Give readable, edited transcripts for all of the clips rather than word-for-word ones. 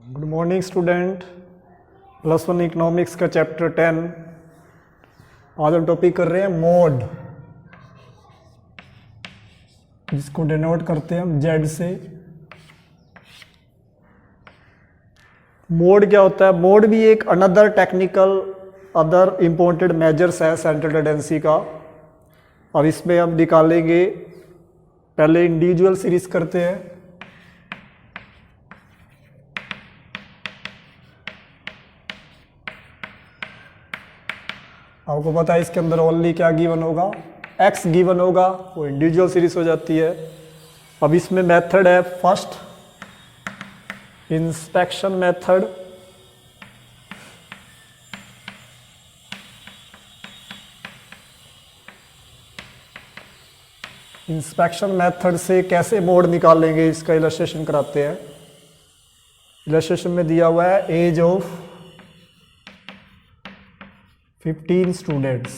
Good morning student. +1 economics का chapter 10। आज हम टॉपिक कर रहे हैं मोड, जिसको डिनोट करते हैं हम जेड से। मोड क्या होता है? मोड भी एक another technical other important measures है सेंट्रल टेंडेंसी का। अब इसमें हम निकालेंगे, पहले इंडिविजुअल सीरीज करते हैं। आपको पता है इसके अंदर ओनली क्या गिवन होगा, एक्स गिवन होगा, वो इंडिविजुअल सीरीज हो जाती है। अब इसमें मेथड है first inspection method. Inspection method से कैसे मोड निकालेंगे इसका इलस्ट्रेशन कराते हैं। इलस्ट्रेशन में दिया हुआ है एज ऑफ 15 स्टूडेंट्स।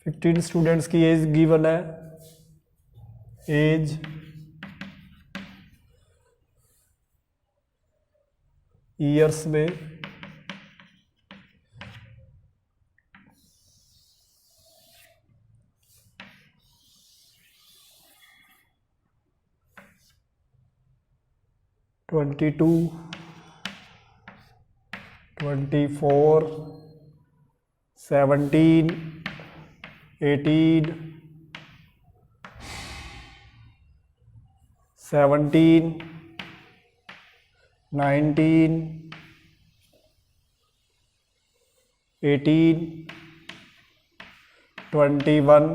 15 स्टूडेंट्स की एज गिवन है। एज ईयर्स में, ट्वेंटी 24, 17, 18, 17, 19, 18, 21,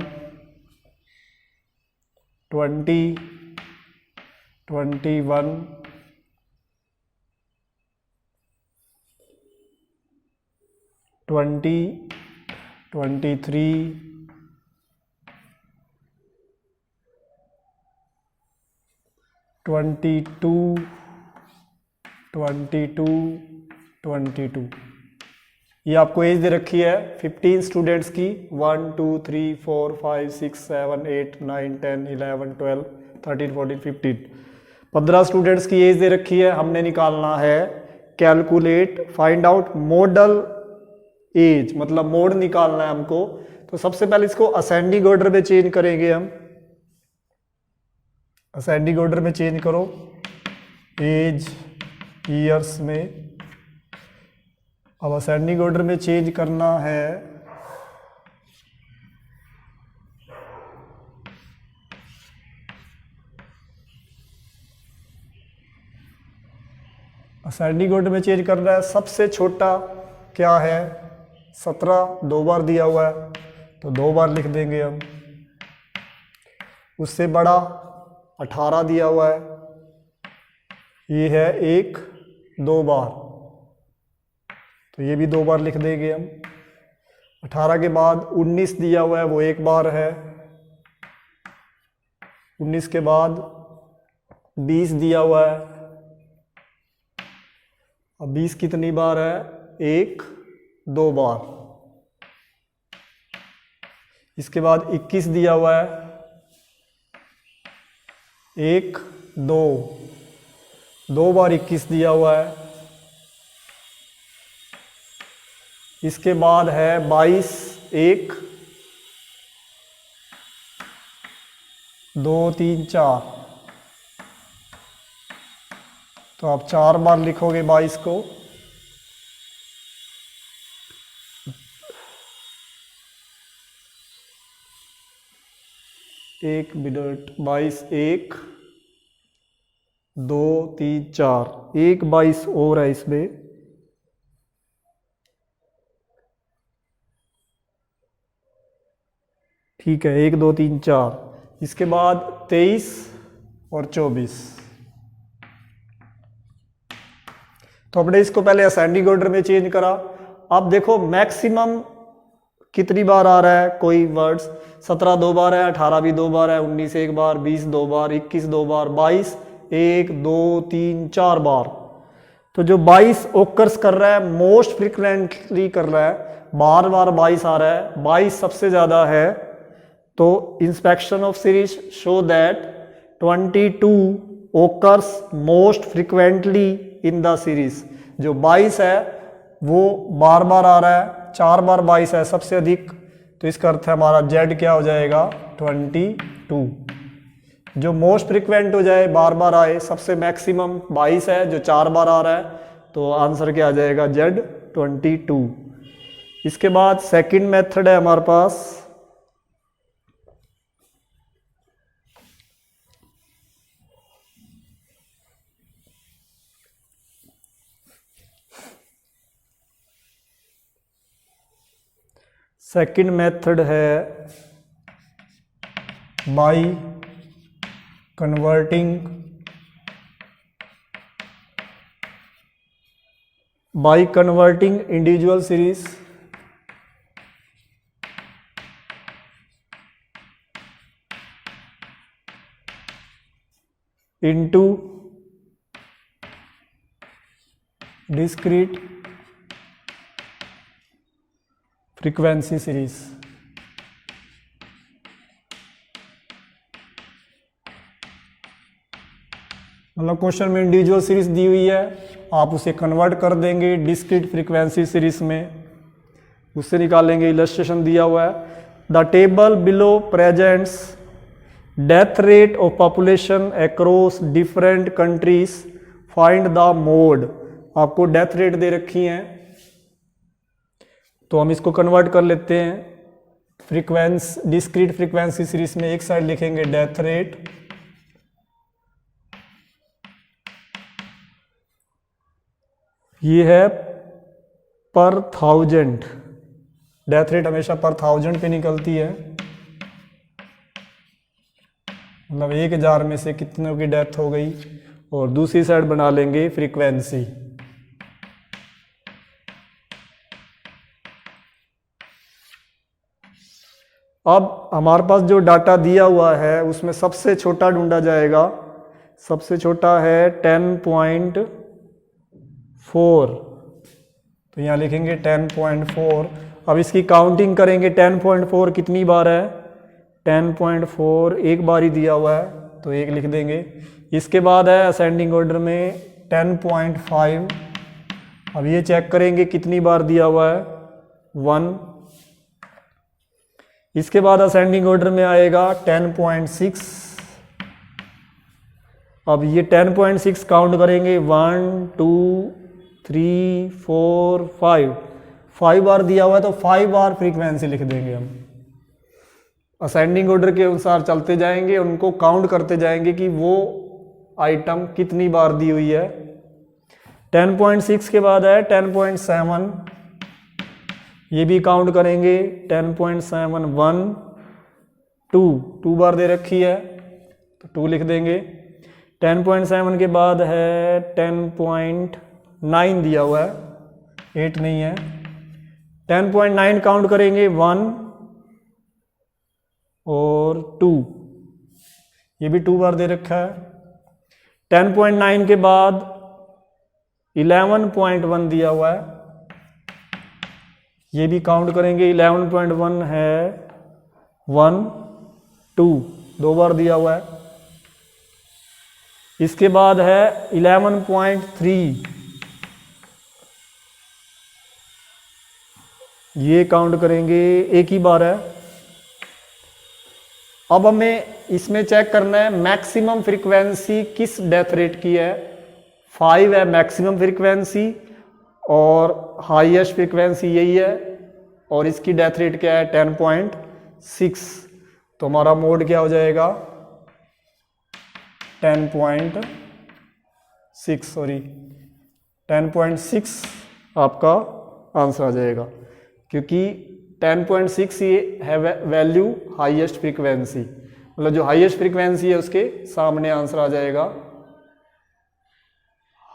20, 21, 20, 23, 22, 22, 22। ये आपको एज दे रखी है 15 स्टूडेंट्स की। 1 2 3 4 5 6 7 8 9 10 11 12 13 14 15। 15 स्टूडेंट्स की एज दे रखी है। हमने निकालना है calculate find out modal as, मतलब मोड निकालना है हमको। तो सबसे पहले इसको असेंडिंग ऑर्डर में चेंज करेंगे हम। असेंडिंग ऑर्डर में चेंज करो, एज ईयर्स में। अब असेंडिंग ऑर्डर में चेंज करना है असेंडिंग ऑर्डर में चेंज करना है। सबसे छोटा क्या है? 17 दो बार दिया हुआ है तो 2 बार लिख देंगे हम। उससे बड़ा 18 दिया हुआ है, ये है 1 2 बार, तो ये भी 2 बार लिख देंगे हम। 18 के बाद 19 दिया हुआ है, वो 1 बार है। 19 के बाद 20 दिया हुआ है। अब 20 कितनी बार है? 1 2 बार। इसके बाद 21 दिया हुआ है, 1 2 बार 21 दिया हुआ है। इसके बाद है 22, 1 2 3 4, तो आप 4 बार लिखोगे 22 को। एक मिनट, 22 1 2 3 4, 1 22 और है इसमें। ठीक है, 1 2 3 4। इसके बाद 23 और 24। तो हमने इसको पहले असेंडिंग ऑर्डर में चेंज करा। अब देखो मैक्सिमम कितनी बार आ रहा है कोई वर्ड्स। 17 2 बार है, 18 भी 2 बार है, 19 1 बार, 20 2 बार, 21 2 बार, 22 1 2 3 4 बार। तो जो 22 ओकर्स कर रहा है, मोस्ट फ्रिक्वेंटली कर रहा है, बार बार 22 आ रहा है, 22 सबसे ज़्यादा है। तो inspection of series show that 22 occurs most frequently in the series. जो 22 है वो बार बार आ रहा है, 4 बार 22 है सबसे अधिक, तो इसका अर्थ है हमारा जेड क्या हो जाएगा 22। जो मोस्ट फ्रिक्वेंट हो जाए, बार बार आए, सबसे मैक्सिमम 22 है जो 4 बार आ रहा है, तो आंसर क्या आ जाएगा जेड 22। इसके बाद सेकंड मेथड है हमारे पास सेकंड मेथड है by converting individual series into discrete frequency series। मतलब क्वेश्चन में इंडिविजुअल सीरीज दी हुई है, आप उसे कन्वर्ट कर देंगे डिस्क्रीट फ्रीक्वेंसी सीरीज में, उससे निकालेंगे। इलस्ट्रेशन दिया हुआ है, the table below presents death rate of population across different countries, find the mode. आपको डेथ रेट दे रखी हैं, तो हम इसको कन्वर्ट कर लेते हैं फ्रीक्वेंसी, डिस्क्रीट फ्रीक्वेंसी सीरीज में एक साइड लिखेंगे डेथ रेट, ये है पर 1000, डेथ रेट हमेशा पर 1000 पे निकलती है, मतलब 1000 में से कितनों की डेथ हो गई, और दूसरी साइड बना लेंगे फ्रीक्वेंसी। अब हमारे पास जो डाटा दिया हुआ है उसमें सबसे छोटा ढूंढा जाएगा, सबसे छोटा है 10.4, तो यहाँ लिखेंगे 10.4। अब इसकी काउंटिंग करेंगे, 10.4 कितनी बार है, 10.4 एक बार ही दिया हुआ है, तो एक लिख देंगे। इसके बाद है असेंडिंग ऑर्डर में 10.5, अब ये चेक करेंगे कितनी बार दिया हुआ है, 1। इसके बाद असेंडिंग ऑर्डर में आएगा 10.6, अब ये 10.6 काउंट करेंगे, 1 2 3 4 5 बार दिया हुआ है, तो 5 बार फ्रीक्वेंसी लिख देंगे हम। असेंडिंग ऑर्डर के अनुसार चलते जाएंगे, उनको काउंट करते जाएंगे कि वो आइटम कितनी बार दी हुई है। 10.6 के बाद है 10.7, ये भी काउंट करेंगे, 10.7 1 2 बार दे रखी है, तो 2 लिख देंगे। 10.7 के बाद है 10.9 दिया हुआ है, 8 नहीं है। 10.9 काउंट करेंगे, 1 और 2, ये भी 2 बार दे रखा है। 10.9 के बाद 11.1 दिया हुआ है, ये भी काउंट करेंगे, 11.1 है 1 2, 2 बार दिया हुआ है। इसके बाद है 11.3, ये काउंट करेंगे, एक ही बार है। अब हमें इसमें चेक करना है मैक्सिमम फ्रीक्वेंसी किस डेथ रेट की है। 5 है मैक्सिमम फ्रीक्वेंसी और हाईएस्ट फ्रीक्वेंसी यही है, और इसकी डेथ रेट क्या है 10.6, तो हमारा मोड क्या हो जाएगा 10.6 आपका आंसर आ जाएगा, क्योंकि 10.6 ये है वैल्यू हाईएस्ट फ्रीक्वेंसी, मतलब जो हाईएस्ट फ्रीक्वेंसी है उसके सामने आंसर आ जाएगा।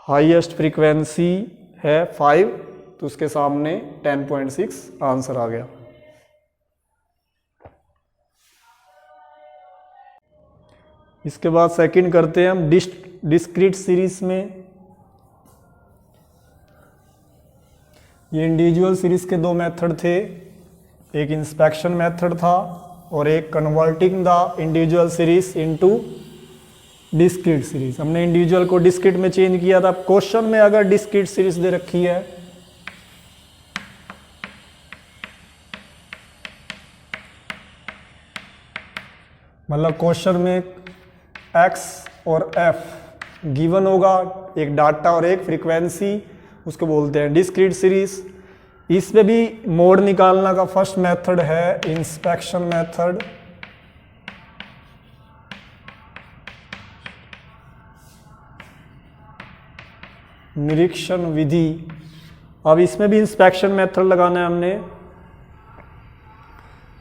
हाईएस्ट फ्रीक्वेंसी है 5, तो उसके सामने 10.6 आंसर आ गया। इसके बाद सेकंड करते हैं हम डिस्क्रीट सीरीज में। ये इंडिविजुअल सीरीज के 2 मेथड थे, एक इंस्पेक्शन मेथड था और एक converting the individual series into discrete series, हमने इंडिविजुअल को डिस्क्रीट में चेंज किया था। क्वेश्चन में अगर डिस्क्रीट सीरीज दे रखी है, मतलब क्वेश्चन में x और f गिवन होगा, एक डाटा और एक फ्रीक्वेंसी, उसको बोलते हैं डिस्क्रीट सीरीज। इसमें भी मोड निकालना का फर्स्ट मेथड है इंस्पेक्शन मेथड। निरीक्षण विधि। अब इसमें भी इंस्पेक्शन मेथड लगाना है हमने।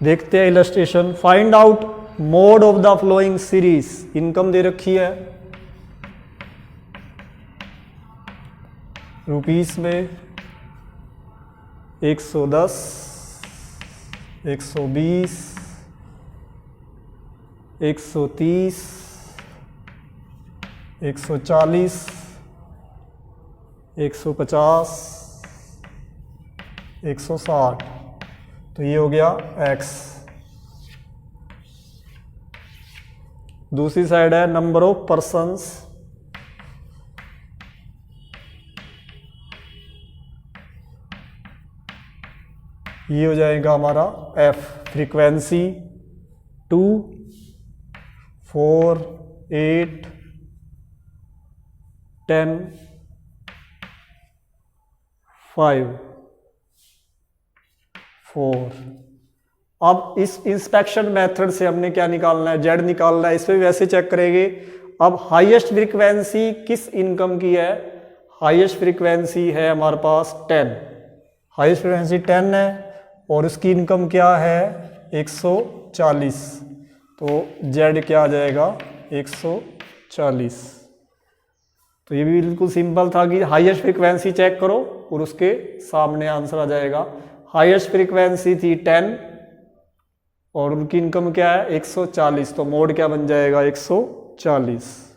देखते हैं illustration. Find out mode of the flowing series. Income दे रखी है रुपीस में 110, 120, 130, 140, 150, 160। तो ये हो गया x। दूसरी साइड है नंबर ऑफ पर्सन्स। ये हो जाएगा हमारा f। फ्रीक्वेंसी 2, 4, 8, 10, 5, 4। अब इस इंस्पेक्शन मेथड से हमने क्या निकालना है, z निकालना है। इस पे भी वैसे चेक करेंगे। अब हाईएस्ट फ्रीक्वेंसी किस इनकम की है? हाईएस्ट फ्रीक्वेंसी है हमारे पास 10। हाईएस्ट फ्रीक्वेंसी 10 है और उसकी इनकम क्या है 140। तो z क्या आ जाएगा 140। तो ये भी बिल्कुल सिंपल था कि हाईएस्ट फ्रीक्वेंसी चेक करो और उसके सामने आंसर आ जाएगा। हाईएस्ट फ्रीक्वेंसी थी 10 और उनकी इनकम क्या है 140। तो मोड क्या बन जाएगा 140।